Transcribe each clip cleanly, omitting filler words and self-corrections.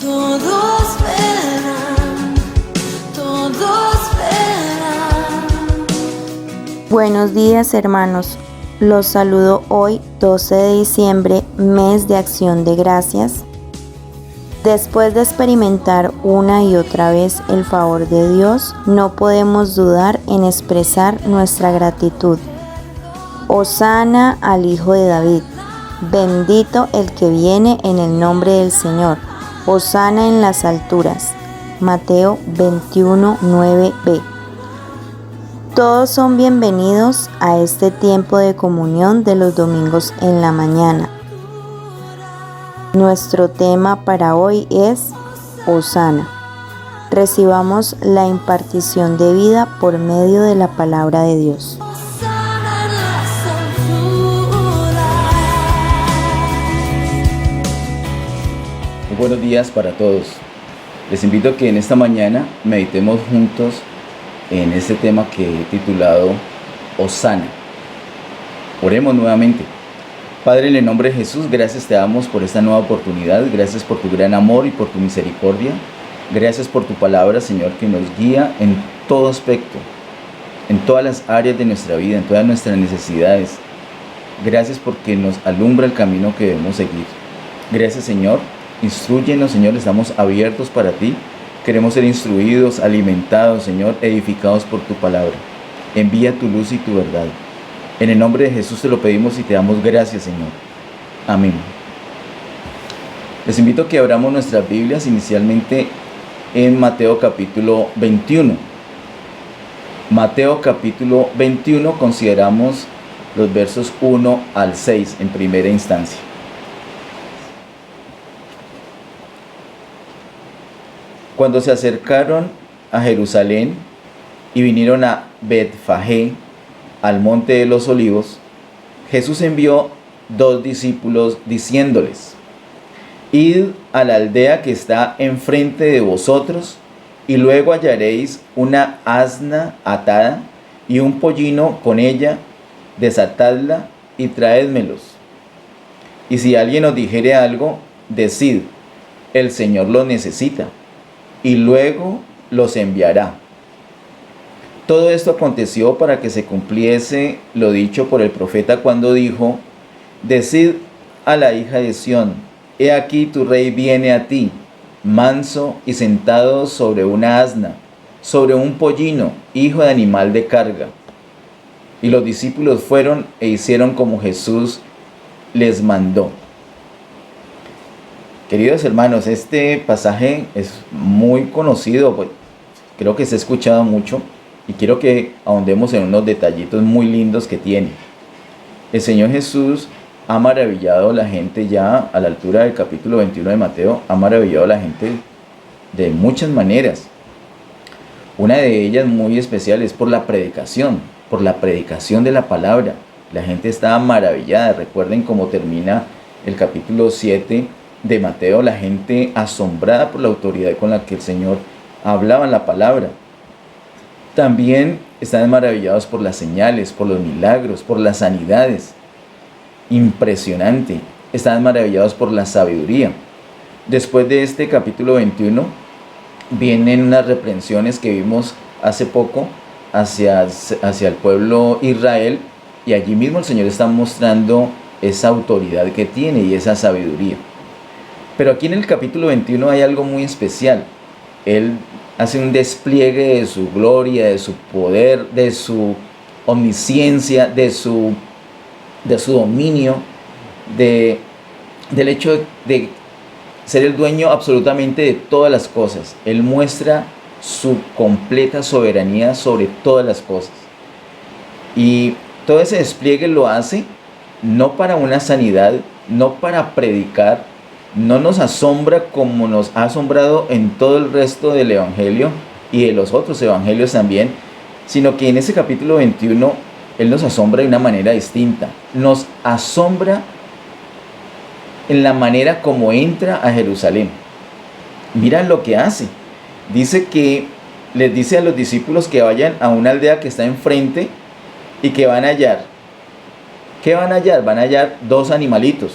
Todos verán, todos verán. Buenos días, hermanos. Los saludo hoy, 12 de diciembre, mes de Acción de Gracias. Después de experimentar una y otra vez el favor de Dios, no podemos dudar en expresar nuestra gratitud. Hosana al Hijo de David. Bendito el que viene en el nombre del Señor. Hosana en las alturas. Mateo 21:9b. Todos son bienvenidos a este tiempo de comunión de los domingos en la mañana. Nuestro tema para hoy es Hosana. Recibamos la impartición de vida por medio de la palabra de Dios. Hosana en las alturas. Muy buenos días para todos. Les invito a que en esta mañana meditemos juntos en este tema que he titulado Hosana. Oremos nuevamente. Padre, en el nombre de Jesús, gracias te damos por esta nueva oportunidad. Gracias por tu gran amor y por tu misericordia. Gracias por tu palabra, Señor, que nos guía en todo aspecto, en todas las áreas de nuestra vida, en todas nuestras necesidades. Gracias porque nos alumbra el camino que debemos seguir. Gracias, Señor. Instrúyenos, Señor, estamos abiertos para ti. Queremos ser instruidos, alimentados, Señor, edificados por tu palabra. Envía tu luz y tu verdad. En el nombre de Jesús te lo pedimos y te damos gracias, Señor. Amén. Les invito a que abramos nuestras Biblias inicialmente en Mateo capítulo 21. Mateo capítulo 21 consideramos los versos 1 al 6 en primera instancia. Cuando se acercaron a Jerusalén y vinieron a Betfagé, al monte de los olivos, Jesús envió 2 discípulos diciéndoles: Id a la aldea que está enfrente de vosotros, y luego hallaréis una asna atada y un pollino con ella, desatadla y traédmelos. Y si alguien os dijere algo, decid: el Señor lo necesita, y luego los enviará. Todo esto aconteció para que se cumpliese lo dicho por el profeta cuando dijo: Decid a la hija de Sión: he aquí tu rey viene a ti, manso y sentado sobre una asna, sobre un pollino, hijo de animal de carga. Y los discípulos fueron e hicieron como Jesús les mandó. Queridos hermanos, este pasaje es muy conocido, pues, creo que se ha escuchado mucho, y quiero que ahondemos en unos detallitos muy lindos que tiene. El Señor Jesús ha maravillado a la gente ya a la altura del capítulo 21 de Mateo, ha maravillado a la gente de muchas maneras. Una de ellas muy especial es por la predicación de la palabra. La gente estaba maravillada. Recuerden cómo termina el capítulo 7 de Mateo, la gente asombrada por la autoridad con la que el Señor hablaba en la palabra. También están maravillados por las señales, por los milagros, por las sanidades. Impresionante. Están maravillados por la sabiduría. Después de este capítulo 21, vienen unas reprensiones que vimos hace poco hacia el pueblo Israel, y allí mismo el Señor está mostrando esa autoridad que tiene y esa sabiduría. Pero aquí en el capítulo 21 hay algo muy especial. Él hace un despliegue de su gloria, de su poder, de su omnisciencia, de su dominio, del hecho de ser el dueño absolutamente de todas las cosas. Él muestra su completa soberanía sobre todas las cosas. Y todo ese despliegue lo hace no para una sanidad, no para predicar. No nos asombra como nos ha asombrado en todo el resto del Evangelio y de los otros evangelios también, sino que en ese capítulo 21 Él nos asombra de una manera distinta. Nos asombra en la manera como entra a Jerusalén. Mira lo que hace. Dice que les dice a los discípulos que vayan a una aldea que está enfrente y que van a hallar. ¿Qué van a hallar? Van a hallar 2 animalitos.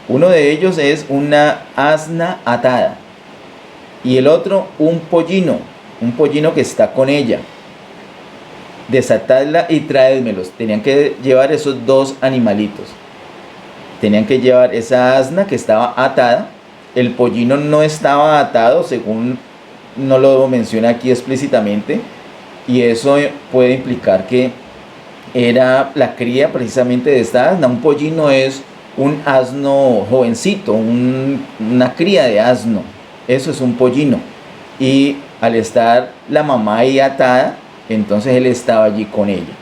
Uno de ellos es una asna atada. y el otro un pollino que está con ella. Desatadla y traédmelos. Tenían que llevar esos dos animalitos. Tenían que llevar esa asna que estaba atada. El pollino no estaba atado, según no lo menciona aquí explícitamente, y eso puede implicar que era la cría precisamente de esta asna. Un pollino es un asno jovencito, una cría de asno. Eso es un pollino. Y al estar la mamá ahí atada, entonces él estaba allí con ella.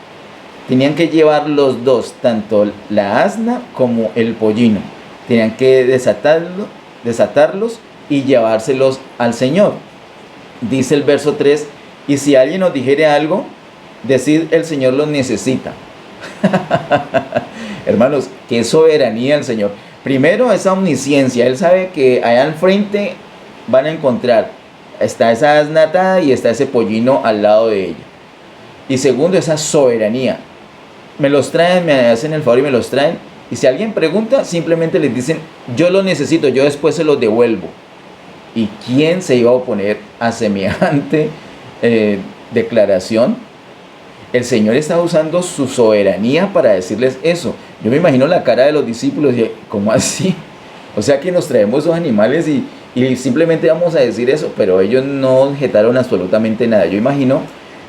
Tenían que llevar los dos, tanto la asna como el pollino. Tenían que desatarlos y llevárselos al Señor. Dice el verso 3, y si alguien nos dijere algo, decid el Señor los necesita. Hermanos, qué soberanía el Señor. Primero, esa omnisciencia. Él sabe que allá al frente van a encontrar, está esa asna atada y está ese pollino al lado de ella. Y segundo, esa soberanía. Me los traen, me hacen el favor y me los traen. Y si alguien pregunta, simplemente les dicen, yo lo necesito, yo después se los devuelvo. ¿Y quién se iba a oponer a semejante declaración? El Señor está usando su soberanía para decirles eso. Yo me imagino la cara de los discípulos y ¿cómo así? O sea que nos traemos esos animales y simplemente vamos a decir eso, pero ellos no objetaron absolutamente nada. Yo imagino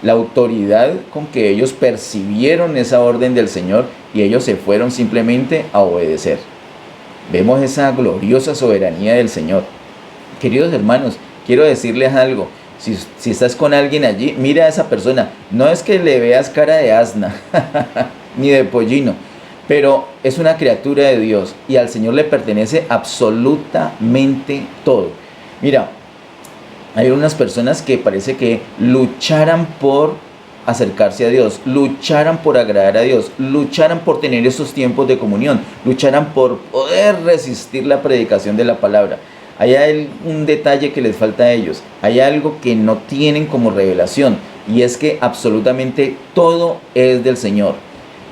la autoridad con que ellos percibieron esa orden del Señor y ellos se fueron simplemente a obedecer. Vemos esa gloriosa soberanía del Señor. Queridos hermanos, quiero decirles algo. Si estás con alguien allí, mira a esa persona. No es que le veas cara de asna, ni de pollino, pero es una criatura de Dios y al Señor le pertenece absolutamente todo. Mira, hay unas personas que parece que lucharan por acercarse a Dios, lucharan por agradar a Dios, lucharan por tener esos tiempos de comunión, lucharan por poder resistir la predicación de la palabra. Hay un detalle que les falta a ellos, hay algo que no tienen como revelación, y es que absolutamente todo es del Señor.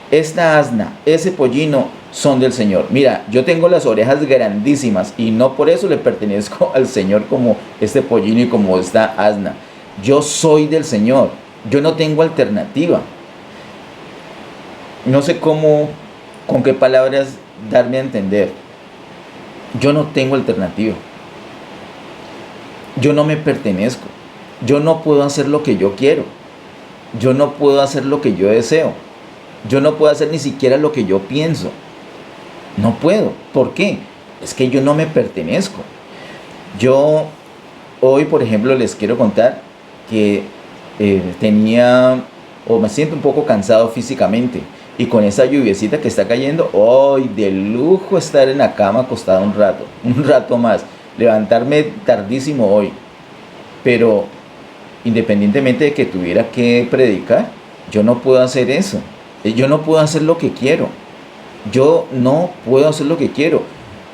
Esta asna, ese pollino son del Señor. Mira, yo tengo las orejas grandísimas y no por eso le pertenezco al Señor como este pollino y como esta asna. Yo soy del Señor, yo no tengo alternativa. No sé con qué palabras darme a entender. Yo no tengo alternativa. Yo no me pertenezco. Yo no puedo hacer lo que yo quiero. Yo no puedo hacer lo que yo deseo. Yo no puedo hacer ni siquiera lo que yo pienso. No puedo. ¿Por qué? Es que yo no me pertenezco. Yo hoy, por ejemplo, les quiero contar que me siento un poco cansado físicamente. Y con esa lluviecita que está cayendo, hoy de lujo estar en la cama acostado un rato más. Levantarme tardísimo hoy. Pero independientemente de que tuviera que predicar, yo no puedo hacer eso. Yo no puedo hacer lo que quiero. Yo no puedo hacer lo que quiero.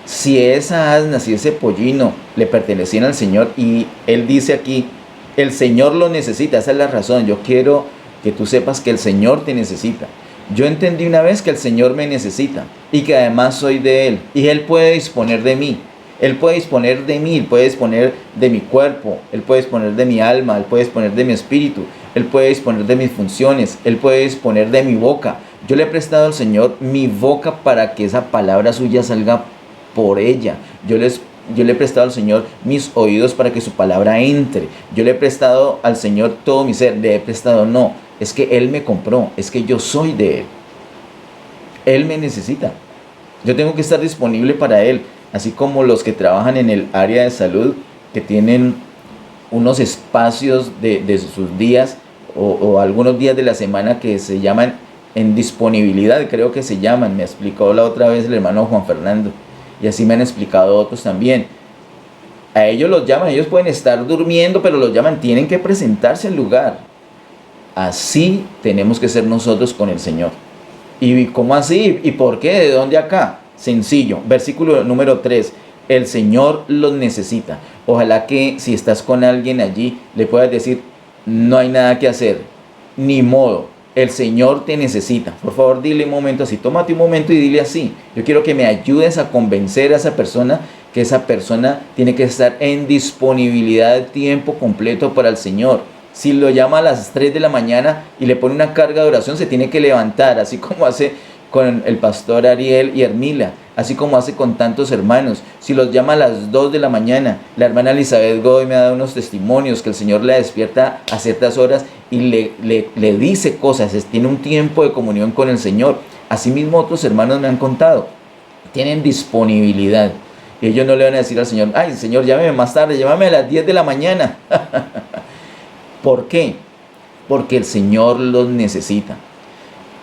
Si esa asna, si ese pollino le pertenecían al Señor, y Él dice aquí, el Señor lo necesita, esa es la razón. Yo quiero que tú sepas que el Señor te necesita. Yo entendí una vez que el Señor me necesita y que además soy de Él. Y Él puede disponer de mí. Él puede disponer de mí, Él puede disponer de mi cuerpo, Él puede disponer de mi alma, Él puede disponer de mi espíritu, Él puede disponer de mis funciones, Él puede disponer de mi boca. Yo le he prestado al Señor mi boca para que esa palabra suya salga por ella. Yo le he prestado al Señor mis oídos para que su palabra entre. Yo le he prestado al Señor todo mi ser. Le he prestado, no, es que Él me compró, es que yo soy de Él. Él me necesita. Yo tengo que estar disponible para Él. Así como los que trabajan en el área de salud, que tienen unos espacios de sus días o algunos días de la semana que se llaman en disponibilidad, creo que se llaman. Me explicó la otra vez el hermano Juan Fernando. Y así me han explicado otros también. A ellos los llaman, ellos pueden estar durmiendo, pero los llaman, tienen que presentarse al lugar. Así tenemos que ser nosotros con el Señor. ¿Y cómo así? ¿Y por qué? ¿De dónde acá? Sencillo, versículo número 3, el Señor los necesita. Ojalá que si estás con alguien allí, le puedas decir, no hay nada que hacer, ni modo, el Señor te necesita. Por favor, dile un momento así, tómate un momento y dile así. Yo quiero que me ayudes a convencer a esa persona que esa persona tiene que estar en disponibilidad de tiempo completo para el Señor. Si lo llama a las 3 de la mañana y le pone una carga de oración, se tiene que levantar, así como hace con el pastor Ariel y Hermila, así como hace con tantos hermanos. Si los llama a las 2 de la mañana, la hermana Elizabeth Godoy me ha dado unos testimonios que el Señor la despierta a ciertas horas y le dice cosas, tiene un tiempo de comunión con el Señor. Asimismo otros hermanos me han contado, tienen disponibilidad. Y ellos no le van a decir al Señor, ay Señor, llámeme más tarde, llámame a las 10 de la mañana. ¿Por qué? Porque el Señor los necesita.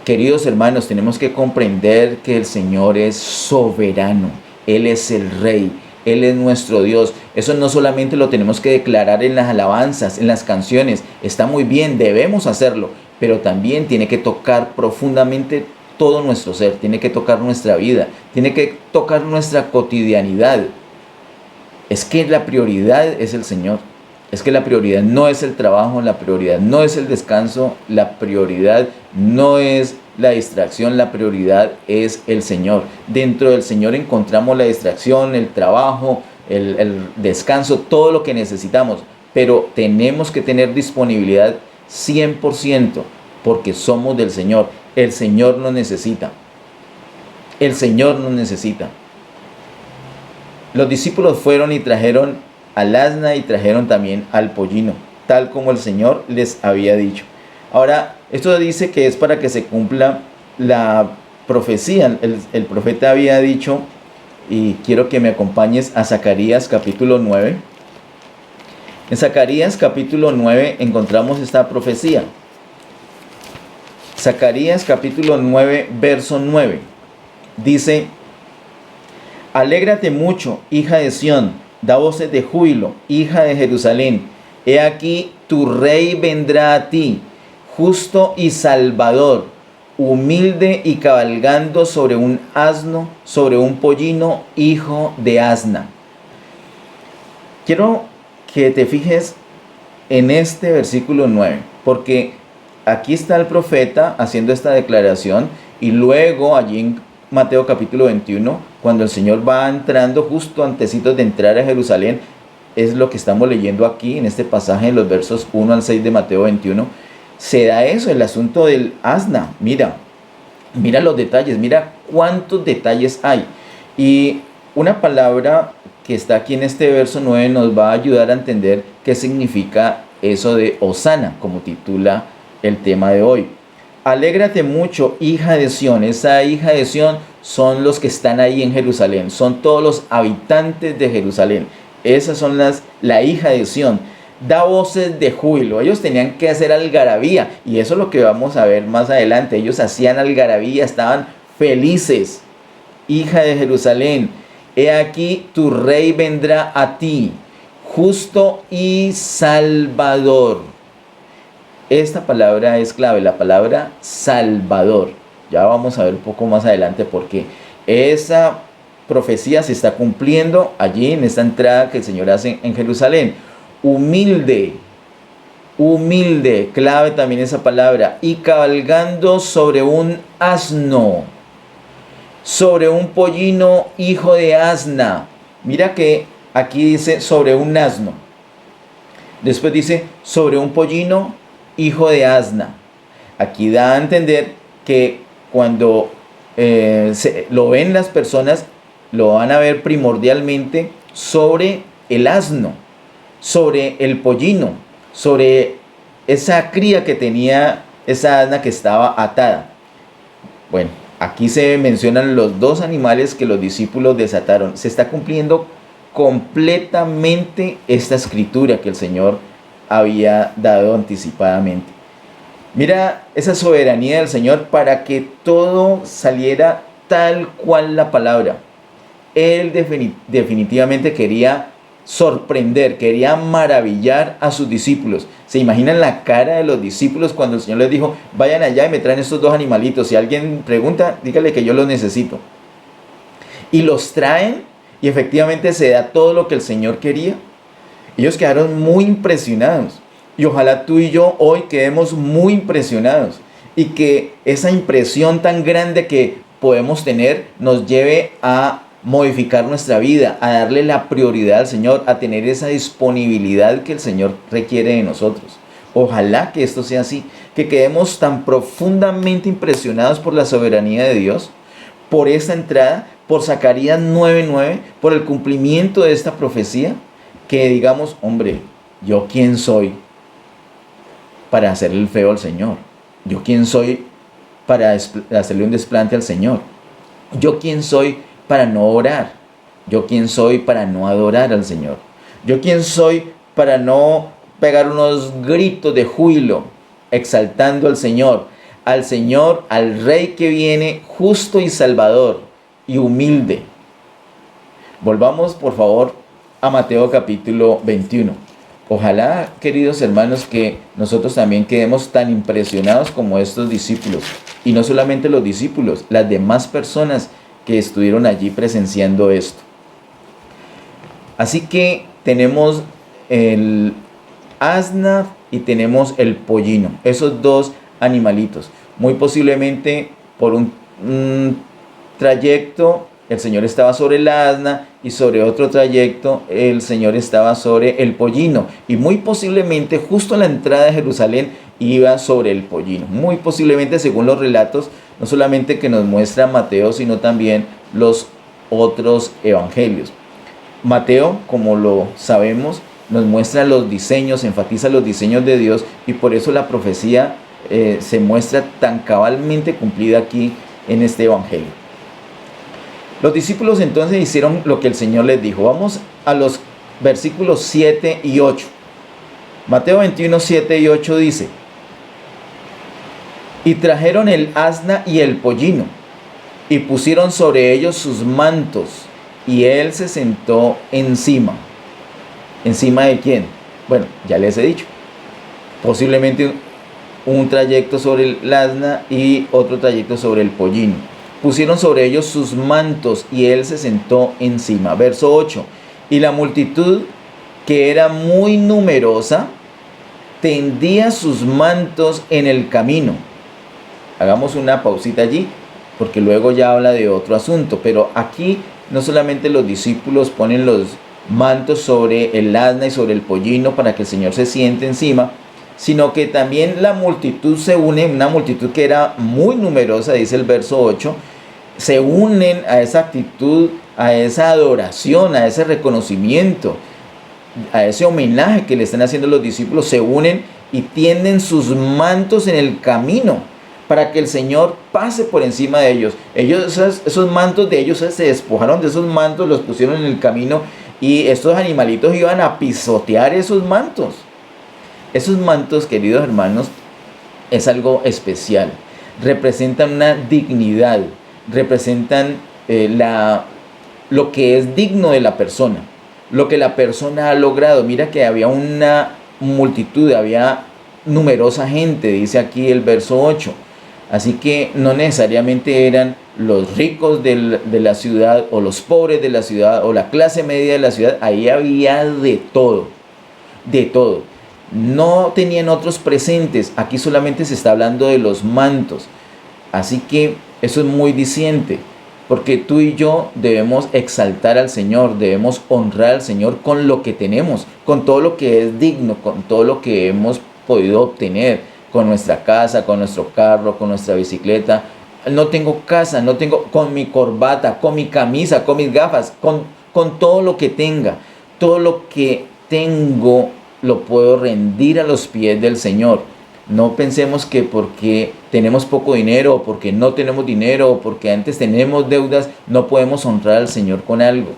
Queridos hermanos, tenemos que comprender que el Señor es soberano. Él es el Rey. Él es nuestro Dios. Eso no solamente lo tenemos que declarar en las alabanzas, en las canciones. Está muy bien, debemos hacerlo. Pero también tiene que tocar profundamente todo nuestro ser. Tiene que tocar nuestra vida. Tiene que tocar nuestra cotidianidad. Es que la prioridad es el Señor. Es que la prioridad no es el trabajo, la prioridad no es el descanso, la prioridad no es la distracción, la prioridad es el Señor. Dentro del Señor encontramos la distracción, el trabajo, el descanso, todo lo que necesitamos. Pero tenemos que tener disponibilidad 100% porque somos del Señor. El Señor nos necesita. El Señor nos necesita. Los discípulos fueron y trajeron al asna y trajeron también al pollino, tal como el Señor les había dicho. Ahora, esto dice que es para que se cumpla la profecía. El profeta había dicho, y quiero que me acompañes a Zacarías capítulo 9. En Zacarías capítulo 9 encontramos esta profecía. Zacarías capítulo 9, verso 9. Dice, alégrate mucho, hija de Sión, da voces de júbilo, hija de Jerusalén. He aquí tu rey vendrá a ti, justo y salvador, humilde y cabalgando sobre un asno, sobre un pollino, hijo de asna. Quiero que te fijes en este versículo 9, porque aquí está el profeta haciendo esta declaración y luego allí en Mateo capítulo 21, cuando el Señor va entrando justo antecitos de entrar a Jerusalén, es lo que estamos leyendo aquí en este pasaje en los versos 1 al 6 de Mateo 21, se da eso, el asunto del asna. Mira los detalles, mira cuántos detalles hay. Y una palabra que está aquí en este verso 9 nos va a ayudar a entender qué significa eso de Hosana, como titula el tema de hoy. Alégrate mucho, hija de Sión. Esa hija de Sión son los que están ahí en Jerusalén, son todos los habitantes de Jerusalén. Esas son la hija de Sión. Da voces de júbilo. Ellos tenían que hacer algarabía, y eso es lo que vamos a ver más adelante. Ellos hacían algarabía, estaban felices. Hija de Jerusalén, he aquí tu rey vendrá a ti, justo y salvador. Esta palabra es clave, la palabra salvador. Ya vamos a ver un poco más adelante porque esa profecía se está cumpliendo allí en esta entrada que el Señor hace en Jerusalén. Humilde, clave también esa palabra, y cabalgando sobre un asno, sobre un pollino, hijo de asna. Mira que aquí dice sobre un asno, después dice sobre un pollino, hijo de asna. Aquí da a entender que cuando lo ven las personas, lo van a ver primordialmente sobre el asno, sobre el pollino, sobre esa cría que tenía esa asna que estaba atada. Bueno, aquí se mencionan los dos animales que los discípulos desataron. Se está cumpliendo completamente esta escritura que el Señor había dado anticipadamente. Mira esa soberanía del Señor para que todo saliera tal cual la palabra. Él definitivamente quería sorprender, quería maravillar a sus discípulos. ¿Se imaginan la cara de los discípulos cuando el Señor les dijo, vayan allá y me traen estos dos animalitos? Si alguien pregunta, dígale que yo los necesito. Y los traen y efectivamente se da todo lo que el Señor quería. Ellos quedaron muy impresionados. Y ojalá tú y yo hoy quedemos muy impresionados. Y que esa impresión tan grande que podemos tener nos lleve a modificar nuestra vida, a darle la prioridad al Señor, a tener esa disponibilidad que el Señor requiere de nosotros. Ojalá que esto sea así, que quedemos tan profundamente impresionados por la soberanía de Dios, por esta entrada, por Zacarías 9:9, por el cumplimiento de esta profecía, que digamos, hombre, ¿yo quién soy para hacerle el feo al Señor? ¿Yo quién soy para hacerle un desplante al Señor? ¿Yo quién soy para no orar? ¿Yo quién soy para no adorar al Señor? ¿Yo quién soy para no pegar unos gritos de júbilo exaltando al Señor, al Rey que viene justo y salvador y humilde? Volvamos por favor a Mateo capítulo 21. Ojalá, queridos hermanos, que nosotros también quedemos tan impresionados como estos discípulos. Y no solamente los discípulos, las demás personas que estuvieron allí presenciando esto. Así que tenemos el asna y tenemos el pollino, esos dos animalitos. Muy posiblemente por un trayecto el Señor estaba sobre el asna y sobre otro trayecto el Señor estaba sobre el pollino. Y muy posiblemente justo a la entrada de Jerusalén iba sobre el pollino. Muy posiblemente, según los relatos, no solamente que nos muestra Mateo, sino también los otros evangelios. Mateo, como lo sabemos, nos muestra los diseños, enfatiza los diseños de Dios, y por eso la profecía se muestra tan cabalmente cumplida aquí en este evangelio. Los discípulos entonces hicieron lo que el Señor les dijo. Vamos a los versículos 7 y 8. Mateo 21, 7 y 8 dice: y trajeron el asna y el pollino, y pusieron sobre ellos sus mantos, y él se sentó encima. ¿Encima de quién? Bueno, ya les he dicho. Posiblemente un trayecto sobre el asna y otro trayecto sobre el pollino. Pusieron sobre ellos sus mantos y él se sentó encima. Verso 8. Y la multitud, que era muy numerosa, tendía sus mantos en el camino. Hagamos una pausita allí, porque luego ya habla de otro asunto. Pero aquí no solamente los discípulos ponen los mantos sobre el asna y sobre el pollino para que el Señor se siente encima, sino que también la multitud se une, una multitud que era muy numerosa, dice el verso 8, se unen a esa actitud, a esa adoración, a ese reconocimiento, a ese homenaje que le están haciendo los discípulos. Se unen y tienden sus mantos en el camino para que el Señor pase por encima de ellos. Esos mantos de ellos se despojaron de esos mantos, los pusieron en el camino, y estos animalitos iban a pisotear esos mantos. Esos mantos, queridos hermanos, es algo especial. Representan una dignidad, representan lo que es digno de la persona, lo que la persona ha logrado. Mira que había una multitud, había numerosa gente, dice aquí el verso 8. Así que no necesariamente eran los ricos de la ciudad o los pobres de la ciudad o la clase media de la ciudad. Ahí había de todo, de todo. No tenían otros presentes. Aquí solamente se está hablando de los mantos. Así que eso es muy diciente, porque tú y yo debemos exaltar al Señor, debemos honrar al Señor con lo que tenemos, con todo lo que es digno, con todo lo que hemos podido obtener, con nuestra casa, con nuestro carro, con nuestra bicicleta. No tengo casa, no tengo, con mi corbata, con mi camisa, con mis gafas, con todo lo que tenga, todo lo que tengo lo puedo rendir a los pies del Señor. No pensemos que porque tenemos poco dinero, o porque no tenemos dinero, o porque antes tenemos deudas, no podemos honrar al Señor con algo.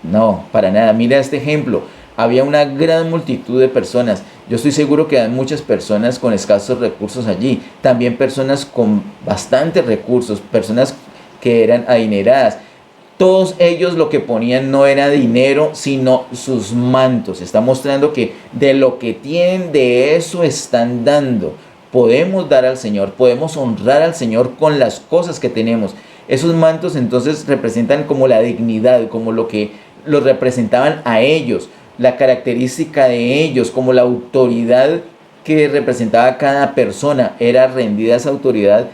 No, para nada. Mira este ejemplo. Había una gran multitud de personas. Yo estoy seguro que hay muchas personas con escasos recursos allí. También personas con bastantes recursos, personas que eran adineradas. Todos ellos lo que ponían no era dinero, sino sus mantos. Está mostrando que de lo que tienen, de eso están dando. Podemos dar al Señor, podemos honrar al Señor con las cosas que tenemos. Esos mantos entonces representan como la dignidad, como lo que los representaban a ellos, la característica de ellos, como la autoridad que representaba cada persona. Era rendida esa autoridad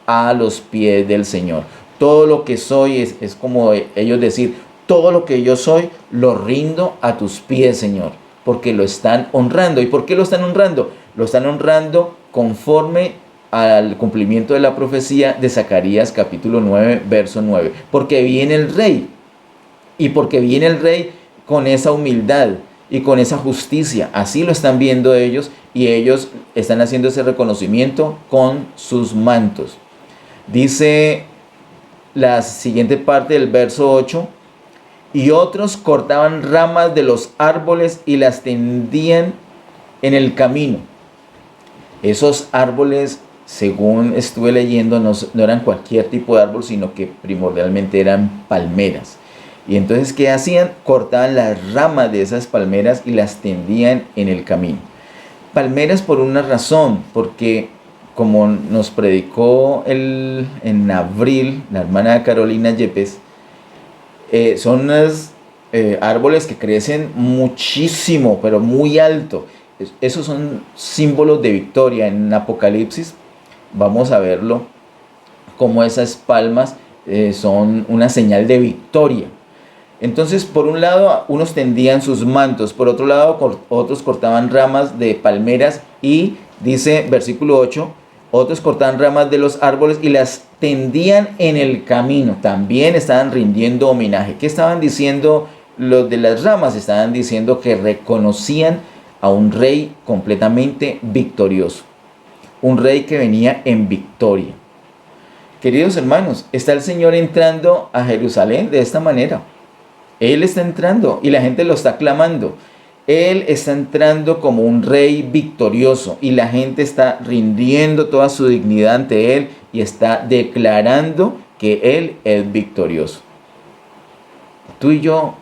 a los pies del Señor. todo lo que soy, es como ellos decir, todo lo que yo soy lo rindo a tus pies, Señor, porque lo están honrando. ¿Y por qué lo están honrando? Lo están honrando conforme al cumplimiento de la profecía de Zacarías capítulo 9, verso 9. Porque viene el rey, y porque viene el rey con esa humildad y con esa justicia. Así lo están viendo ellos, y ellos están haciendo ese reconocimiento con sus mantos. Dice la siguiente parte del verso 8: y otros cortaban ramas de los árboles y las tendían en el camino. Esos árboles, según estuve leyendo, no eran cualquier tipo de árbol, sino que primordialmente eran palmeras. Y entonces, ¿qué hacían? Cortaban las ramas de esas palmeras y las tendían en el camino. Palmeras por una razón, porque como nos predicó en abril la hermana Carolina Yepes, son unos árboles que crecen muchísimo, pero muy alto. Esos son símbolos de victoria. En Apocalipsis vamos a verlo, como esas palmas son una señal de victoria. Entonces, por un lado, unos tendían sus mantos, por otro lado, otros cortaban ramas de palmeras, y dice versículo 8, otros cortaban ramas de los árboles y las tendían en el camino. También estaban rindiendo homenaje. ¿Qué estaban diciendo los de las ramas? Estaban diciendo que reconocían a un rey completamente victorioso, un rey que venía en victoria. Queridos hermanos, está el Señor entrando a Jerusalén de esta manera. Él está entrando y la gente lo está aclamando. Él está entrando como un rey victorioso, y la gente está rindiendo toda su dignidad ante Él y está declarando que Él es victorioso. ¿Tú y yo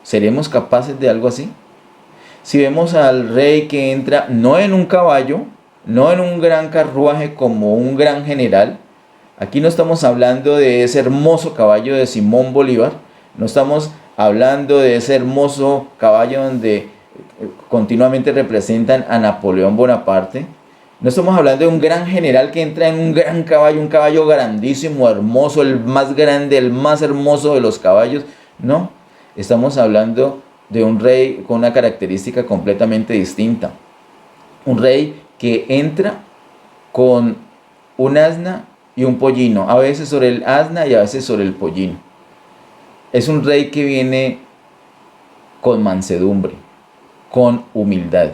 seremos capaces de algo así? Si vemos al rey que entra no en un caballo, no en un gran carruaje como un gran general. Aquí no estamos hablando de ese hermoso caballo de Simón Bolívar, no estamos hablando de ese hermoso caballo donde continuamente representan a Napoleón Bonaparte. No estamos hablando de un gran general que entra en un gran caballo, un caballo grandísimo, hermoso, el más grande, el más hermoso de los caballos. No, estamos hablando de un rey con una característica completamente distinta. Un rey que entra con un asna y un pollino, a veces sobre el asna y a veces sobre el pollino. Es un rey que viene con mansedumbre, con humildad.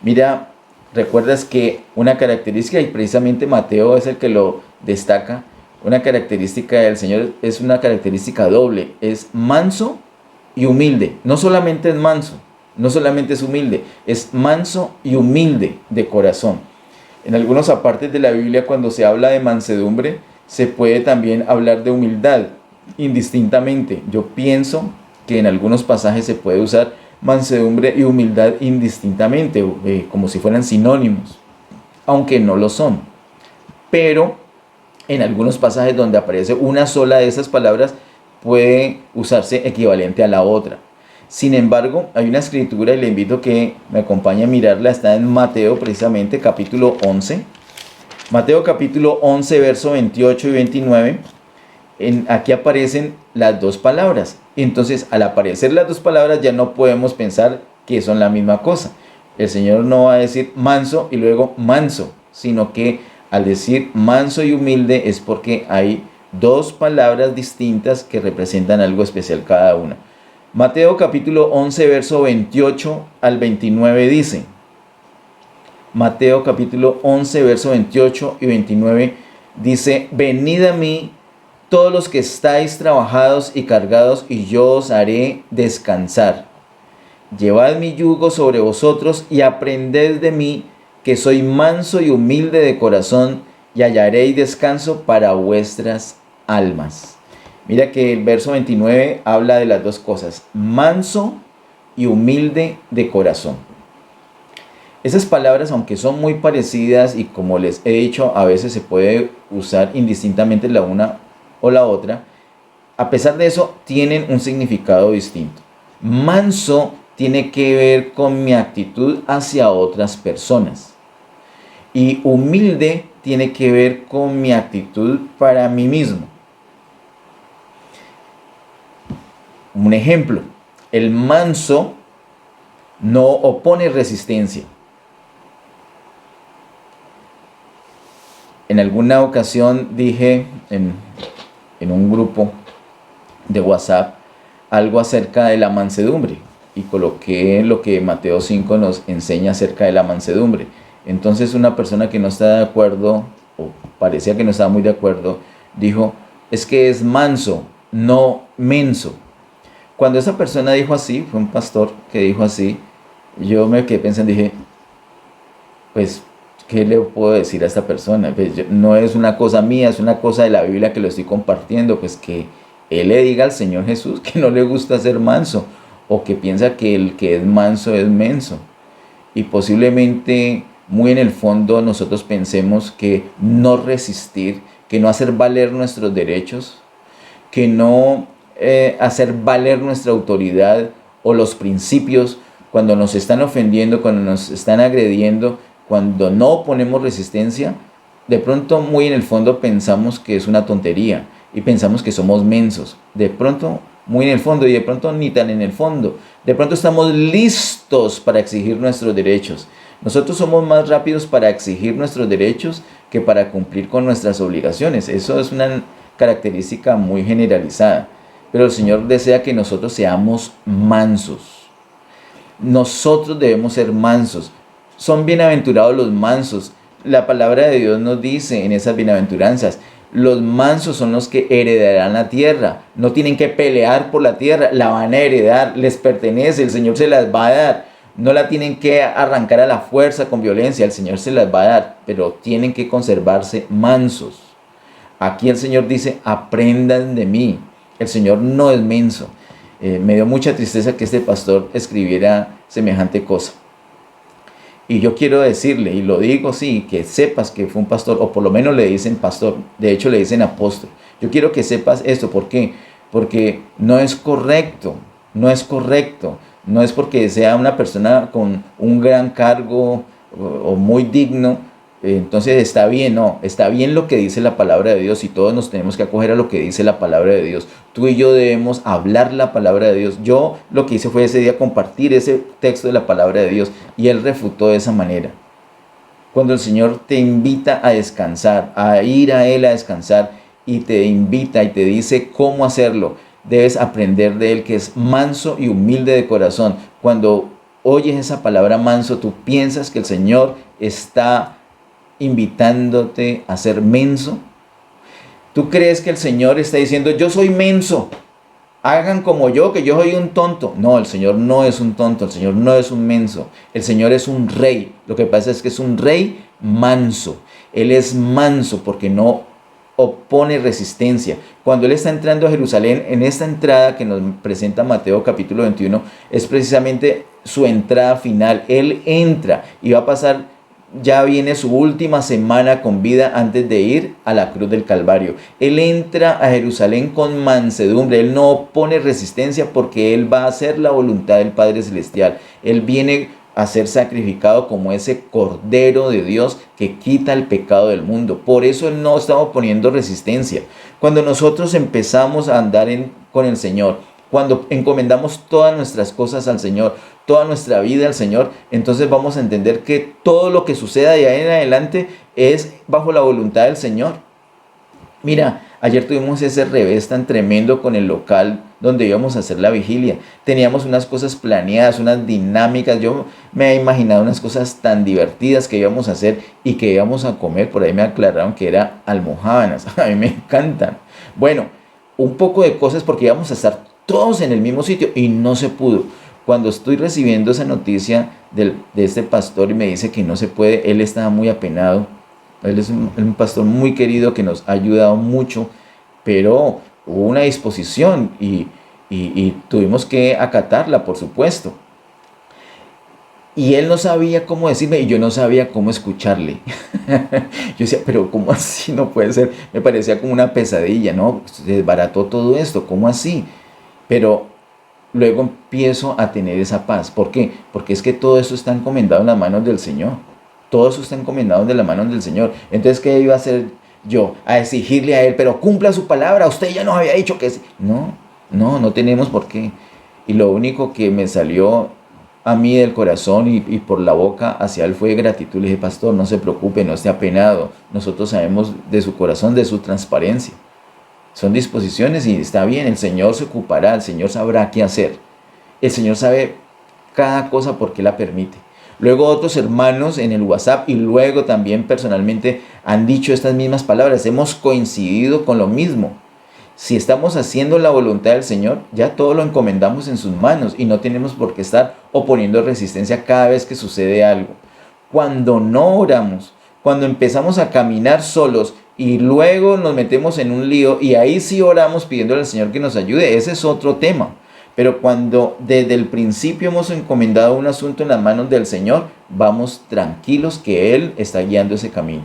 Mira, recuerdas que una característica, y precisamente Mateo es el que lo destaca, una característica del Señor es una característica doble, es manso y humilde. No solamente es manso, no solamente es humilde, es manso y humilde de corazón. En algunos apartes de la Biblia, cuando se habla de mansedumbre, se puede también hablar de humildad, indistintamente. Yo pienso que en algunos pasajes se puede usar mansedumbre y humildad indistintamente, como si fueran sinónimos, aunque no lo son. Pero en algunos pasajes donde aparece una sola de esas palabras, puede usarse equivalente a la otra. Sin embargo, hay una escritura, y le invito a que me acompañe a mirarla, está en Mateo precisamente capítulo 11. Mateo capítulo 11, verso 28 y 29. Aquí aparecen las dos palabras. Entonces, al aparecer las dos palabras, ya no podemos pensar que son la misma cosa. El Señor no va a decir manso y luego manso, sino que al decir manso y humilde es porque hay dos palabras distintas que representan algo especial cada una. Mateo capítulo 11, verso 28 al 29 dice: Mateo capítulo 11, verso 28 y 29 dice: venid a mí todos los que estáis trabajados y cargados, y yo os haré descansar. Llevad mi yugo sobre vosotros y aprended de mí, que soy manso y humilde de corazón, y hallaréis descanso para vuestras almas. Mira que el verso 29 habla de las dos cosas, manso y humilde de corazón. Esas palabras, aunque son muy parecidas y como les he dicho, a veces se puede usar indistintamente la una o la otra, a pesar de eso tienen un significado distinto. Manso tiene que ver con mi actitud hacia otras personas, y humilde tiene que ver con mi actitud para mí mismo. Un ejemplo, el manso no opone resistencia. En alguna ocasión dije en un grupo de WhatsApp algo acerca de la mansedumbre y coloqué lo que Mateo 5 nos enseña acerca de la mansedumbre. Entonces una persona que no está de acuerdo, o parecía que no estaba muy de acuerdo, dijo, es que es manso, no menso. Cuando esa persona dijo así, fue un pastor que dijo así, yo me quedé pensando y dije, pues, ¿qué le puedo decir a esta persona? Pues no es una cosa mía, es una cosa de la Biblia que lo estoy compartiendo, pues que él le diga al Señor Jesús que no le gusta ser manso, o que piensa que el que es manso es menso. Y posiblemente muy en el fondo nosotros pensemos que no resistir, que no hacer valer nuestros derechos, que no hacer valer nuestra autoridad o los principios cuando nos están ofendiendo, cuando nos están agrediendo, cuando no ponemos resistencia, de pronto muy en el fondo pensamos que es una tontería y pensamos que somos mensos. De pronto muy en el fondo y de pronto ni tan en el fondo. De pronto estamos listos para exigir nuestros derechos. Nosotros somos más rápidos para exigir nuestros derechos que para cumplir con nuestras obligaciones. Eso es una característica muy generalizada. Pero el Señor desea que nosotros seamos mansos. Nosotros debemos ser mansos. Son bienaventurados los mansos. La palabra de Dios nos dice en esas bienaventuranzas, los mansos son los que heredarán la tierra. No tienen que pelear por la tierra, la van a heredar, les pertenece, el Señor se las va a dar. No la tienen que arrancar a la fuerza con violencia, el Señor se las va a dar, pero tienen que conservarse mansos. Aquí el Señor dice, aprendan de mí. El Señor no es menso. Me dio mucha tristeza que este pastor escribiera semejante cosa. Y yo quiero decirle, y lo digo sí, que sepas que fue un pastor, o por lo menos le dicen pastor, de hecho le dicen apóstol. Yo quiero que sepas esto, ¿por qué? Porque no es correcto, no es correcto. No es porque sea una persona con un gran cargo o muy digno, entonces está bien, no, está bien lo que dice la palabra de Dios y todos nos tenemos que acoger a lo que dice la palabra de Dios. Tú y yo debemos hablar la palabra de Dios. Yo lo que hice fue ese día compartir ese texto de la palabra de Dios y él refutó de esa manera. Cuando el Señor te invita a descansar, a ir a Él a descansar y te invita y te dice cómo hacerlo, debes aprender de Él que es manso y humilde de corazón. Cuando oyes esa palabra manso, tú piensas que el Señor está invitándote a ser menso. ¿Tú crees que el Señor está diciendo, yo soy menso, hagan como yo, que yo soy un tonto? No, el Señor no es un tonto, el Señor no es un menso. El Señor es un rey. Lo que pasa es que es un rey manso. Él es manso porque no opone resistencia. Cuando Él está entrando a Jerusalén, en esta entrada que nos presenta Mateo capítulo 21, es precisamente su entrada final. Él entra y va a pasar, ya viene su última semana con vida antes de ir a la cruz del Calvario. Él entra a Jerusalén con mansedumbre. Él no opone resistencia porque Él va a hacer la voluntad del Padre Celestial. Él viene a ser sacrificado como ese Cordero de Dios que quita el pecado del mundo. Por eso Él no está oponiendo resistencia. Cuando nosotros empezamos a andar con el Señor, cuando encomendamos todas nuestras cosas al Señor, toda nuestra vida al Señor, entonces vamos a entender que todo lo que suceda de ahí en adelante es bajo la voluntad del Señor. Mira, ayer tuvimos ese revés tan tremendo con el local donde íbamos a hacer la vigilia. Teníamos unas cosas planeadas, unas dinámicas. Yo me he imaginado unas cosas tan divertidas que íbamos a hacer y que íbamos a comer. Por ahí me aclararon que era almojábanas. A mí me encantan. Bueno, un poco de cosas porque íbamos a estar todos en el mismo sitio y no se pudo. Cuando estoy recibiendo esa noticia de este pastor y me dice que no se puede, él estaba muy apenado. Él es un pastor muy querido que nos ha ayudado mucho, pero hubo una disposición y tuvimos que acatarla, por supuesto. Y él no sabía cómo decirme y yo no sabía cómo escucharle. Yo decía, pero ¿cómo así? No puede ser. Me parecía como una pesadilla, ¿no? Se desbarató todo esto, ¿cómo así? Pero luego empiezo a tener esa paz. ¿Por qué? Porque es que todo eso está encomendado en las manos del Señor. Todo eso está encomendado en las manos del Señor. Entonces, ¿qué iba a hacer yo? A exigirle a Él, pero cumpla su palabra. Usted ya nos había dicho que sí. No, No, no tenemos por qué. Y lo único que me salió a mí del corazón y por la boca hacia él fue gratitud. Le dije, pastor, no se preocupe, no esté apenado. Nosotros sabemos de su corazón, de su transparencia. Son disposiciones y está bien, el Señor se ocupará, el Señor sabrá qué hacer. El Señor sabe cada cosa porque la permite. Luego otros hermanos en el WhatsApp y luego también personalmente han dicho estas mismas palabras. Hemos coincidido con lo mismo. Si estamos haciendo la voluntad del Señor, ya todo lo encomendamos en sus manos y no tenemos por qué estar oponiendo resistencia cada vez que sucede algo. Cuando no oramos, cuando empezamos a caminar solos y luego nos metemos en un lío y ahí sí oramos pidiéndole al Señor que nos ayude, ese es otro tema. Pero cuando desde el principio hemos encomendado un asunto en las manos del Señor, vamos tranquilos que Él está guiando ese camino.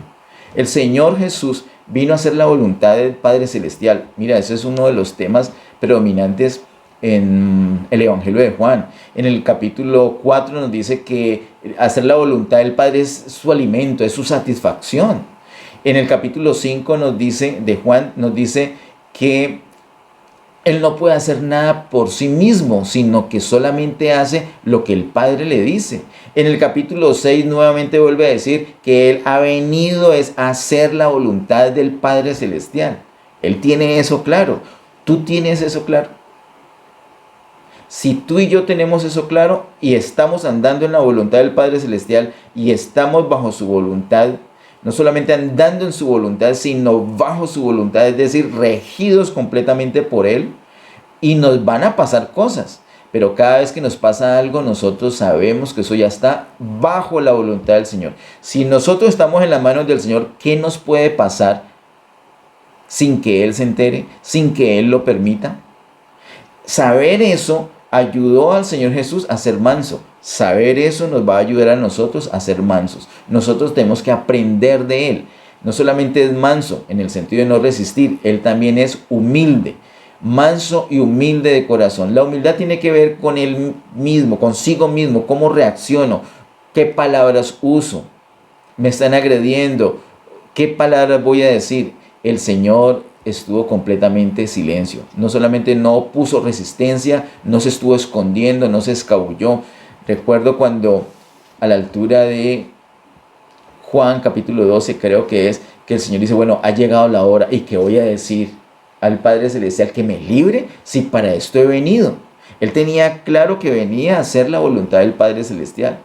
El Señor Jesús vino a hacer la voluntad del Padre Celestial. Mira, ese es uno de los temas predominantes en el Evangelio de Juan. En el capítulo 4 nos dice que hacer la voluntad del Padre es su alimento, es su satisfacción. En el capítulo 5 de Juan nos dice que Él no puede hacer nada por sí mismo, sino que solamente hace lo que el Padre le dice. En el capítulo 6 nuevamente vuelve a decir que Él ha venido es a hacer la voluntad del Padre Celestial. Él tiene eso claro. Tú tienes eso claro. Si tú y yo tenemos eso claro y estamos andando en la voluntad del Padre Celestial y estamos bajo su voluntad, no solamente andando en su voluntad, sino bajo su voluntad, es decir, regidos completamente por Él, y nos van a pasar cosas. Pero cada vez que nos pasa algo, nosotros sabemos que eso ya está bajo la voluntad del Señor. Si nosotros estamos en las manos del Señor, ¿qué nos puede pasar sin que Él se entere, sin que Él lo permita? Saber eso ayudó al Señor Jesús a ser manso. Saber eso nos va a ayudar a nosotros a ser mansos. Nosotros tenemos que aprender de Él. No solamente es manso en el sentido de no resistir, Él también es humilde. Manso y humilde de corazón. La humildad tiene que ver con Él mismo, consigo mismo. ¿Cómo reacciono? ¿Qué palabras uso? ¿Me están agrediendo? ¿Qué palabras voy a decir? El Señor estuvo completamente silencio. No solamente no puso resistencia, no se estuvo escondiendo, no se escabulló. Recuerdo cuando a la altura de Juan capítulo 12 creo que es, que el Señor dice, bueno, ha llegado la hora y ¿qué voy a decir al Padre Celestial? Que me libre si para esto he venido. Él tenía claro que venía a hacer la voluntad del Padre Celestial.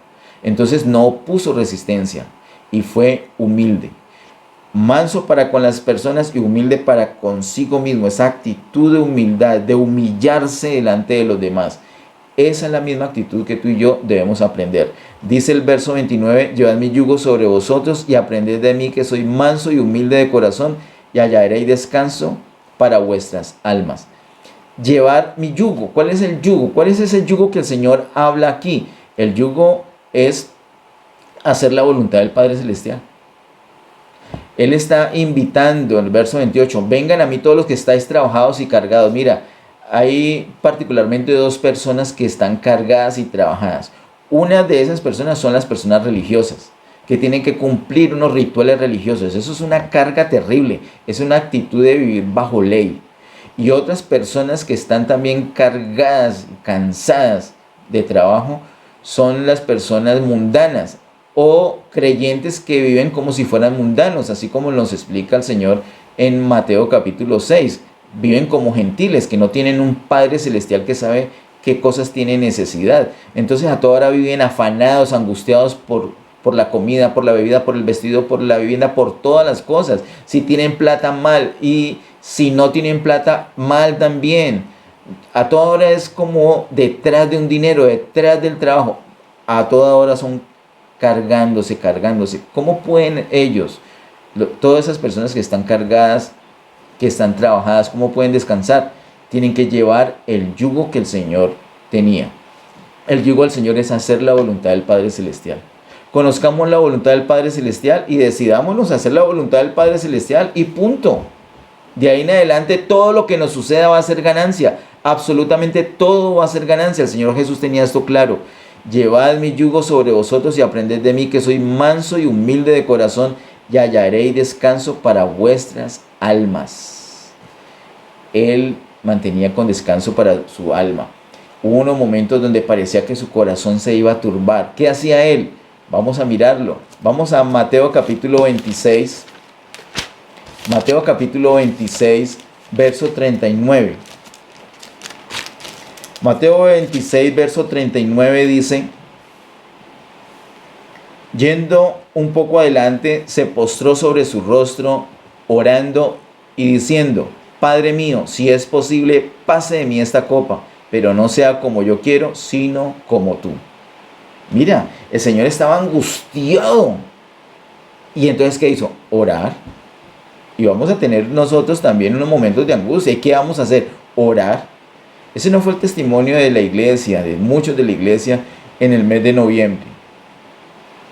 Entonces no puso resistencia y fue humilde. Manso para con las personas y humilde para consigo mismo. Esa actitud de humildad, de humillarse delante de los demás. Esa es la misma actitud que tú y yo debemos aprender. Dice el verso 29, llevad mi yugo sobre vosotros y aprended de mí que soy manso y humilde de corazón y hallaréis descanso para vuestras almas. Llevar mi yugo. ¿Cuál es el yugo? ¿Cuál es ese yugo que el Señor habla aquí? El yugo es hacer la voluntad del Padre Celestial. Él está invitando en el verso 28, vengan a mí todos los que estáis trabajados y cargados. Mira, hay particularmente dos personas que están cargadas y trabajadas. Una de esas personas son las personas religiosas, que tienen que cumplir unos rituales religiosos. Eso es una carga terrible, es una actitud de vivir bajo ley. Y otras personas que están también cargadas, cansadas de trabajo, son las personas mundanas o creyentes que viven como si fueran mundanos, así como nos explica el Señor en Mateo capítulo 6. Viven como gentiles, que no tienen un Padre Celestial que sabe qué cosas tienen necesidad. Entonces a toda hora viven afanados, angustiados por la comida, por la bebida, por el vestido, por la vivienda, por todas las cosas. Si tienen plata, mal, y si no tienen plata, mal también. A toda hora es como detrás de un dinero, detrás del trabajo. A toda hora son cargándose. ¿Cómo pueden ellos, todas esas personas que están cargadas, que están trabajadas, cómo pueden descansar? Tienen que llevar el yugo que el Señor tenía. El yugo del Señor es hacer la voluntad del Padre Celestial. Conozcamos la voluntad del Padre Celestial y decidámonos a hacer la voluntad del Padre Celestial y punto. De ahí en adelante todo lo que nos suceda va a ser ganancia. Absolutamente todo va a ser ganancia. El Señor Jesús tenía esto claro. Llevad mi yugo sobre vosotros y aprended de mí que soy manso y humilde de corazón y hallaréis descanso para vuestras almas. Él mantenía con descanso para su alma. Hubo unos momentos donde parecía que su corazón se iba a turbar. ¿Qué hacía él? Vamos a mirarlo. Vamos a Mateo capítulo 26. Mateo capítulo 26, verso 39. Mateo 26, verso 39 dice: yendo un poco adelante, se postró sobre su rostro, orando y diciendo: Padre mío, si es posible, pase de mí esta copa, pero no sea como yo quiero, sino como tú. Mira, el Señor estaba angustiado. Y entonces, ¿qué hizo? Orar. Y vamos a tener nosotros también unos momentos de angustia. ¿Y qué vamos a hacer? Orar. Ese no fue el testimonio de la iglesia, de muchos de la iglesia en el mes de noviembre.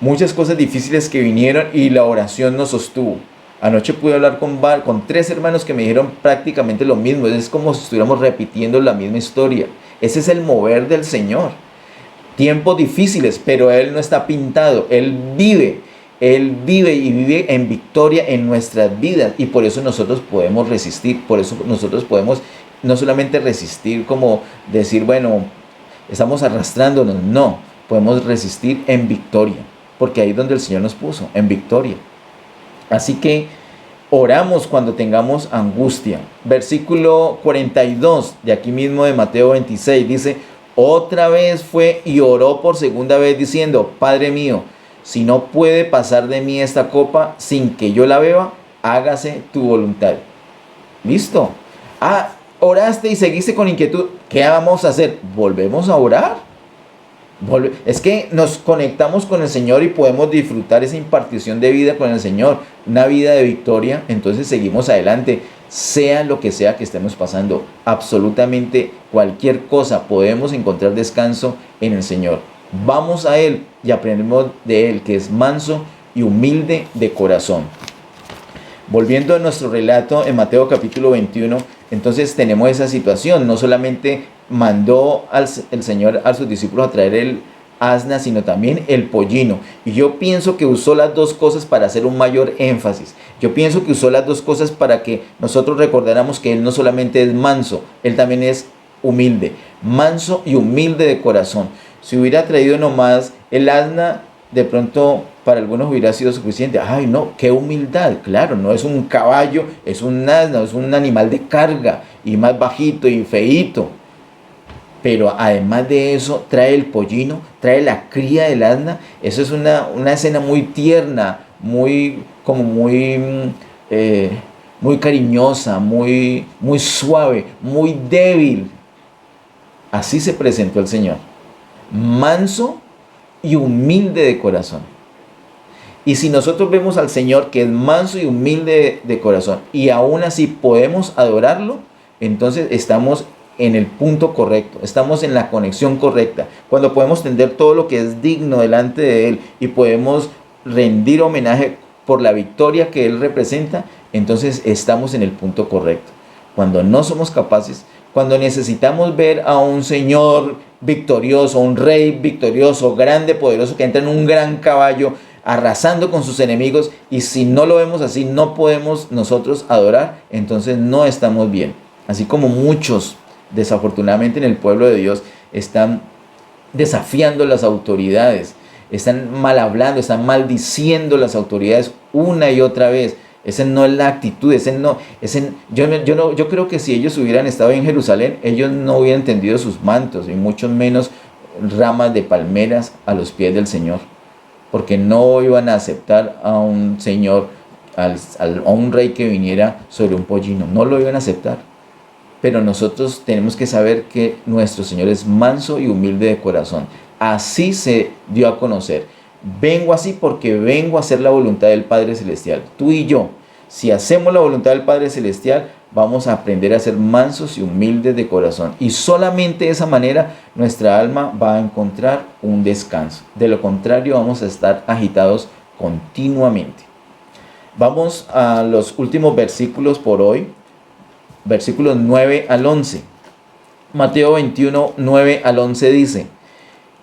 Muchas cosas difíciles que vinieron y la oración nos sostuvo. Anoche pude hablar con 3 hermanos que me dijeron prácticamente lo mismo. Es como si estuviéramos repitiendo la misma historia. Ese es el mover del Señor. Tiempos difíciles, pero Él no está pintado. Él vive y vive en victoria en nuestras vidas. Y por eso nosotros podemos resistir. Por eso nosotros podemos no solamente resistir como decir, bueno, estamos arrastrándonos. No, podemos resistir en victoria. Porque ahí es donde el Señor nos puso, en victoria. Así que oramos cuando tengamos angustia. Versículo 42 de aquí mismo de Mateo 26 dice: otra vez fue y oró por segunda vez diciendo: Padre mío, si no puede pasar de mí esta copa sin que yo la beba, hágase tu voluntad. ¿Listo? Oraste y seguiste con inquietud. ¿Qué vamos a hacer? ¿Volvemos a orar? Es que nos conectamos con el Señor y podemos disfrutar esa impartición de vida con el Señor, una vida de victoria. Entonces seguimos adelante, sea lo que sea que estemos pasando, absolutamente cualquier cosa, podemos encontrar descanso en el Señor. Vamos a Él y aprendemos de Él, que es manso y humilde de corazón. Volviendo a nuestro relato en Mateo capítulo 21, entonces tenemos esa situación. No solamente mandó el Señor a sus discípulos a traer el asna, sino también el pollino. Y yo pienso que usó las dos cosas para hacer un mayor énfasis. Yo pienso que usó las dos cosas para que nosotros recordáramos que Él no solamente es manso, Él también es humilde. Manso y humilde de corazón. Si hubiera traído nomás el asna, de pronto para algunos hubiera sido suficiente. Ay, no, qué humildad. Claro, no es un caballo, es un asno, es un animal de carga y más bajito y feíto. Pero además de eso, trae el pollino, trae la cría del asna. Eso es una escena muy tierna, muy cariñosa, muy suave, muy débil. Así se presentó el Señor. Manso y humilde de corazón. Y si nosotros vemos al Señor que es manso y humilde de corazón y aún así podemos adorarlo, entonces estamos en el punto correcto, estamos en la conexión correcta. Cuando podemos tender todo lo que es digno delante de Él y podemos rendir homenaje por la victoria que Él representa, entonces estamos en el punto correcto. Cuando no somos capaces, cuando necesitamos ver a un Señor victorioso, un Rey victorioso, grande, poderoso, que entra en un gran caballo, arrasando con sus enemigos, y si no lo vemos así, no podemos nosotros adorar, entonces no estamos bien. Así como muchos, desafortunadamente en el pueblo de Dios, están desafiando las autoridades, están mal hablando, están maldiciendo las autoridades una y otra vez. Esa no es la actitud, yo creo que si ellos hubieran estado en Jerusalén, ellos no hubieran tendido sus mantos, y mucho menos ramas de palmeras a los pies del Señor, porque no iban a aceptar a un Señor, a un rey que viniera sobre un pollino, no lo iban a aceptar. Pero nosotros tenemos que saber que nuestro Señor es manso y humilde de corazón. Así se dio a conocer. Vengo así porque vengo a hacer la voluntad del Padre Celestial. Tú y yo, si hacemos la voluntad del Padre Celestial, vamos a aprender a ser mansos y humildes de corazón. Y solamente de esa manera nuestra alma va a encontrar un descanso. De lo contrario, vamos a estar agitados continuamente. Vamos a los últimos versículos por hoy. Versículos 9 al 11. Mateo 21, 9 al 11 dice: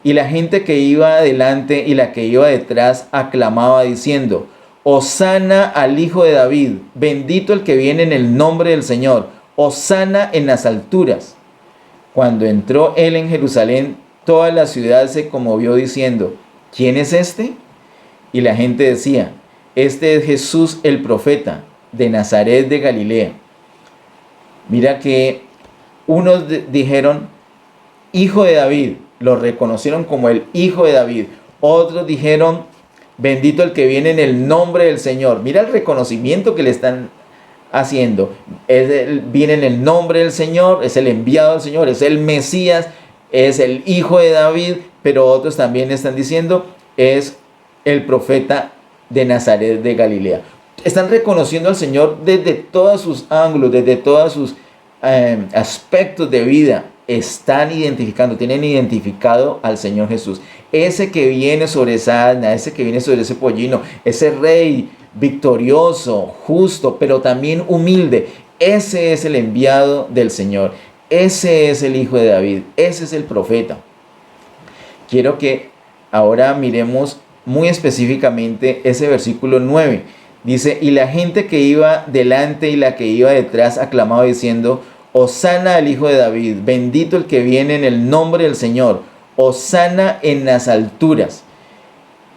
y la gente que iba adelante y la que iba detrás aclamaba diciendo: Hosana al Hijo de David, bendito el que viene en el nombre del Señor, Hosana en las alturas. Cuando entró él en Jerusalén, toda la ciudad se conmovió diciendo, ¿quién es este? Y la gente decía, este es Jesús el profeta, de Nazaret de Galilea. Mira que unos dijeron, hijo de David, lo reconocieron como el hijo de David. Otros dijeron, bendito el que viene en el nombre del Señor. Mira el reconocimiento que le están haciendo. Viene en el nombre del Señor, es el enviado del Señor, es el Mesías, es el hijo de David, pero otros también están diciendo, es el profeta de Nazaret de Galilea. Están reconociendo al Señor desde todos sus ángulos, desde todos sus aspectos de vida. Están identificando, tienen identificado al Señor Jesús. Ese que viene sobre esa asna, ese que viene sobre ese pollino, ese rey victorioso, justo, pero también humilde. Ese es el enviado del Señor. Ese es el hijo de David. Ese es el profeta. Quiero que ahora miremos muy específicamente ese versículo 9. Dice, y la gente que iba delante y la que iba detrás aclamaba diciendo, Hosana al hijo de David, bendito el que viene en el nombre del Señor, Hosana en las alturas.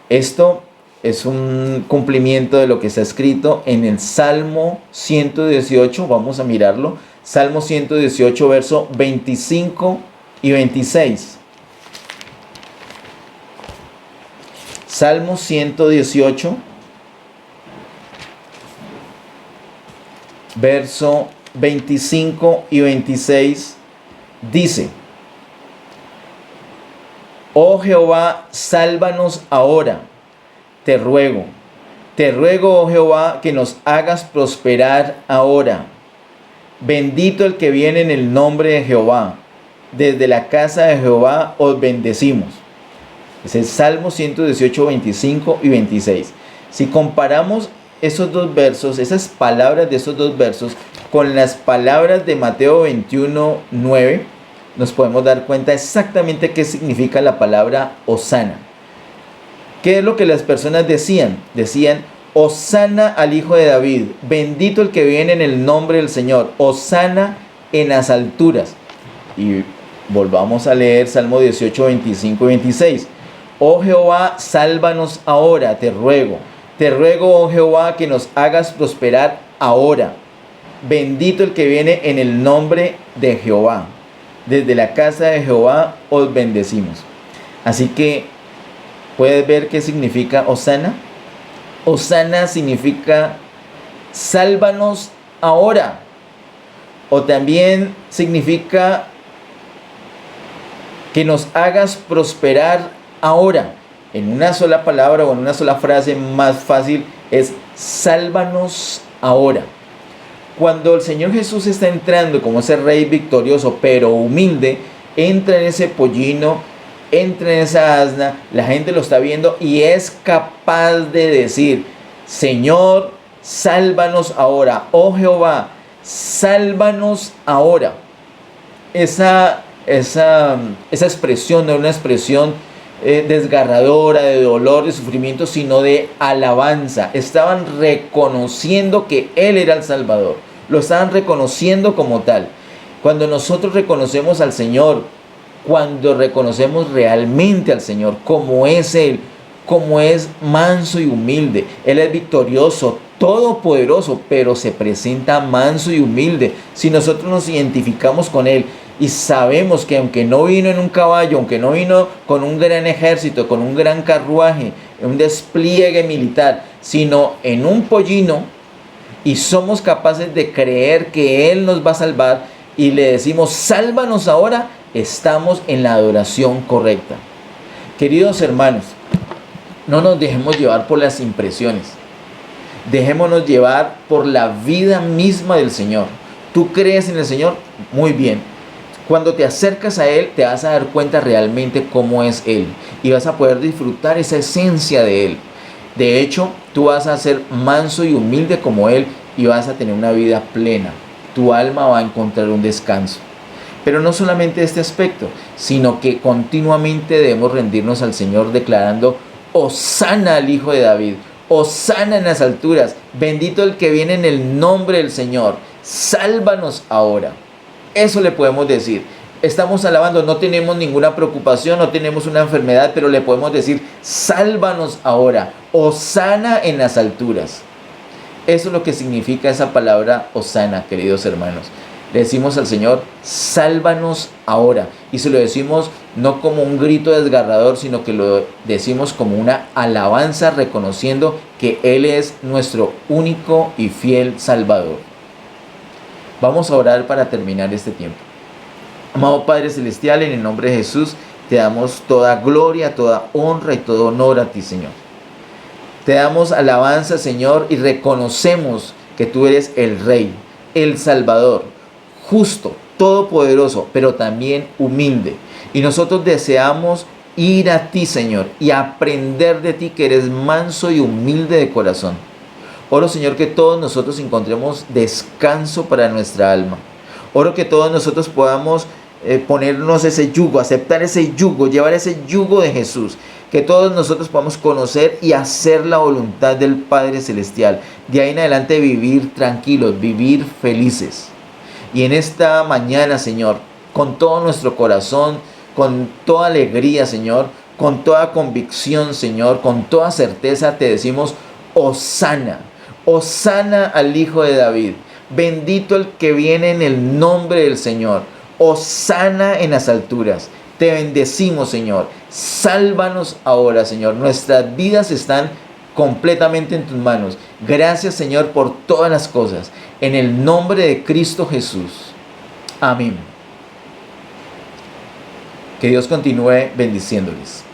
Esto es un cumplimiento de lo que está escrito en el Salmo 118, vamos a mirarlo, Salmo 118, verso 25 y 26. Salmo 118, verso 25 y 26, dice, oh Jehová, sálvanos ahora, te ruego, oh Jehová, que nos hagas prosperar ahora. Bendito el que viene en el nombre de Jehová, desde la casa de Jehová os bendecimos. Es el Salmo 118, 25 y 26. Si comparamos esos dos versos, esas palabras de esos dos versos, con las palabras de Mateo 21, 9, nos podemos dar cuenta exactamente qué significa la palabra Hosana. ¿Qué es lo que las personas decían? Decían, Hosana al hijo de David, bendito el que viene en el nombre del Señor, Hosana en las alturas. Y volvamos a leer Salmo 18, 25 y 26. Oh Jehová, sálvanos ahora, te ruego, oh Jehová, que nos hagas prosperar ahora. Bendito el que viene en el nombre de Jehová. Desde la casa de Jehová os bendecimos. Así que, ¿puedes ver qué significa Hosana? Hosana significa sálvanos ahora. O también significa que nos hagas prosperar ahora. En una sola palabra o en una sola frase más fácil es sálvanos ahora. Cuando el Señor Jesús está entrando como ese rey victorioso pero humilde, entra en ese pollino, entra en esa asna, la gente lo está viendo y es capaz de decir, Señor, sálvanos ahora, oh Jehová, sálvanos ahora. Esa expresión no es una expresión desgarradora, de dolor, de sufrimiento, sino de alabanza. Estaban reconociendo que Él era el Salvador, lo estaban reconociendo como tal. Cuando nosotros reconocemos al Señor, cuando reconocemos realmente al Señor como es Él, como es manso y humilde, Él es victorioso, todopoderoso, pero se presenta manso y humilde. Si nosotros nos identificamos con Él y sabemos que aunque no vino en un caballo, aunque no vino con un gran ejército, con un gran carruaje, un despliegue militar, sino en un pollino, y somos capaces de creer que Él nos va a salvar y le decimos, sálvanos ahora, estamos en la adoración correcta. Queridos hermanos, no nos dejemos llevar por las impresiones. Dejémonos llevar por la vida misma del Señor. ¿Tú crees en el Señor? Muy bien. Cuando te acercas a Él, te vas a dar cuenta realmente cómo es Él. Y vas a poder disfrutar esa esencia de Él. De hecho, tú vas a ser manso y humilde como Él y vas a tener una vida plena. Tu alma va a encontrar un descanso. Pero no solamente este aspecto, sino que continuamente debemos rendirnos al Señor declarando, Hosana al Hijo de David, Hosana en las alturas, bendito el que viene en el nombre del Señor. sálvanos ahora. Eso le podemos decir. Estamos alabando, no tenemos ninguna preocupación, no tenemos una enfermedad, pero le podemos decir, sálvanos ahora, hosana en las alturas. Eso es lo que significa esa palabra hosana, queridos hermanos. Le decimos al Señor, sálvanos ahora. Y se lo decimos no como un grito desgarrador, sino que lo decimos como una alabanza, reconociendo que Él es nuestro único y fiel Salvador. Vamos a orar para terminar este tiempo. Amado Padre Celestial, en el nombre de Jesús, te damos toda gloria, toda honra y todo honor a ti, Señor. Te damos alabanza, Señor, y reconocemos que tú eres el Rey, el Salvador, justo, todopoderoso, pero también humilde. Y nosotros deseamos ir a ti, Señor, y aprender de ti, que eres manso y humilde de corazón. Oro, Señor, que todos nosotros encontremos descanso para nuestra alma. Oro que todos nosotros podamos ponernos ese yugo, aceptar ese yugo, llevar ese yugo de Jesús. Que todos nosotros podamos conocer y hacer la voluntad del Padre Celestial. De ahí en adelante vivir tranquilos, vivir felices. Y en esta mañana, Señor, con todo nuestro corazón, con toda alegría, Señor, con toda convicción, Señor, con toda certeza te decimos, hosana, hosana al Hijo de David. Bendito el que viene en el nombre del Señor. Hosana en las alturas. Te bendecimos, Señor. Sálvanos ahora, Señor. Nuestras vidas están completamente en tus manos. Gracias, Señor, por todas las cosas. En el nombre de Cristo Jesús. Amén. Que Dios continúe bendiciéndoles.